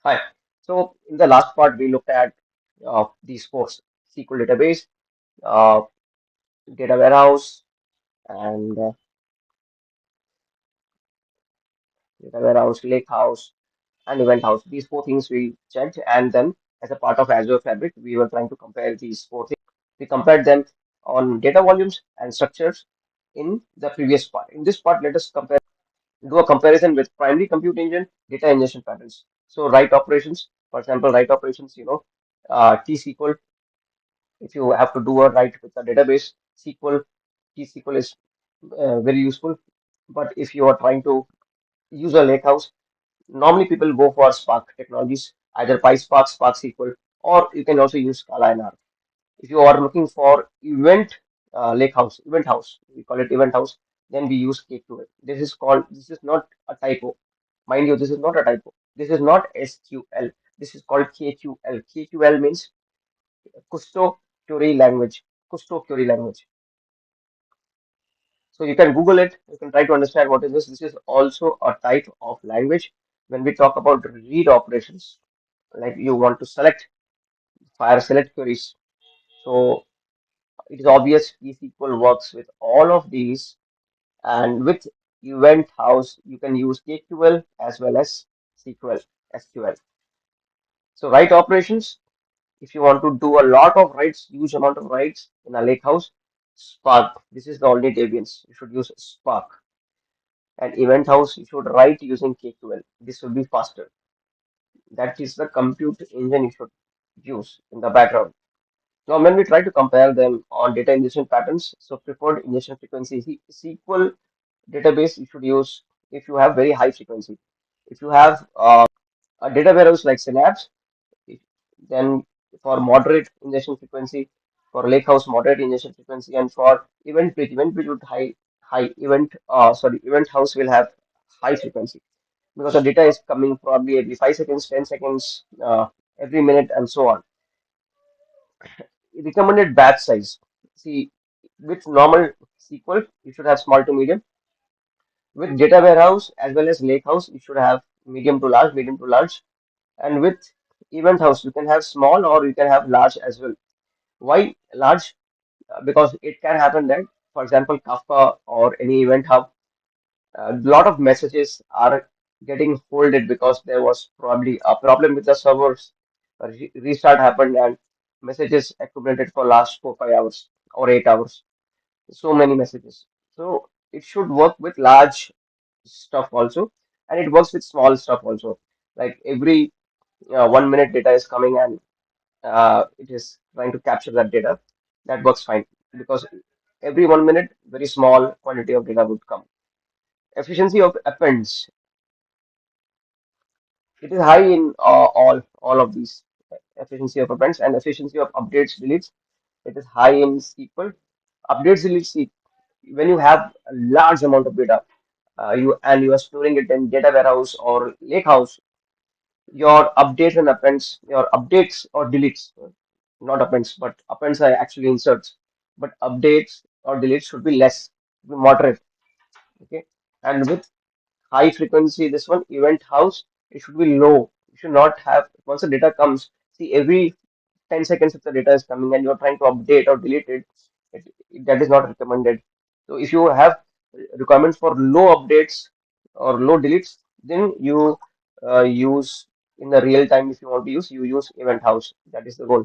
Hi. So in the last part, we looked at these four: SQL database, uh, data warehouse, and data warehouse, lake house, and event house. These four things we checked, and then as a part of Azure Fabric, we were trying to compare these four things. We compared them on data volumes and structures in the previous part. In this part, let us do a comparison with primary compute engine data ingestion patterns. So write operations, for example, write operations, T-SQL. If you have to do a write with a database, SQL, T-SQL is very useful. But if you are trying to use a lakehouse, normally people go for Spark technologies, either PySpark, Spark SQL, or you can also use Scala and R. If you are looking for event house, we call it event house, then we use K2L. This is not a typo. Mind you, this is not a typo. This is not SQL. This is called KQL. KQL means Custo Query Language. Custo Query Language. So you can Google it. You can try to understand what is this. This is also a type of language. When we talk about read operations, like you want to fire select queries. So it is obvious T-SQL works with all of these, and with event house, you can use KQL as well as SQL. So write operations. If you want to do a lot of writes, huge amount of writes in a lake house, Spark. This is the only deviance. You should use Spark. And event house, you should write using KQL. This will be faster. That is the compute engine you should use in the background. Now, when we try to compare them on data ingestion patterns, so preferred ingestion frequency, SQL database you should use if you have very high frequency. If you have a data warehouse like Synapse, if- then for moderate ingestion frequency, for Lakehouse moderate ingestion frequency, and for event bridge would high event event house will have high frequency because the data is coming probably every 5 seconds, 10 seconds, every minute, and so on. Recommended batch size. See, with normal SQL, you should have small to medium. With data warehouse as well as lakehouse, you should have medium to large. And with event house, you can have small or you can have large as well. Why large? Because it can happen that, for example, Kafka or any event hub, a lot of messages are getting folded because there was probably a problem with the servers. A restart happened and messages accumulated for last 4 5 hours or 8 hours. So many messages. So it should work with large stuff also, and it works with small stuff also. Like every 1 minute data is coming and it is trying to capture that data. That works fine because every 1 minute, very small quantity of data would come. Efficiency of appends. It is high in all of these. Efficiency of appends and efficiency of updates deletes. It is high in SQL. Updates deletes. When you have a large amount of data, you are storing it in data warehouse or lakehouse, your updates and appends, your updates or deletes, not appends, but appends are actually inserts, but updates or deletes should be less, be moderate. Okay, and with high frequency, this one event house, it should be low. You should not have once the data comes. See, every 10 seconds if the data is coming and you're trying to update or delete that is not recommended. So if you have requirements for low updates or low deletes, then you use in the real time. If you want to use, you use event house. That is the goal.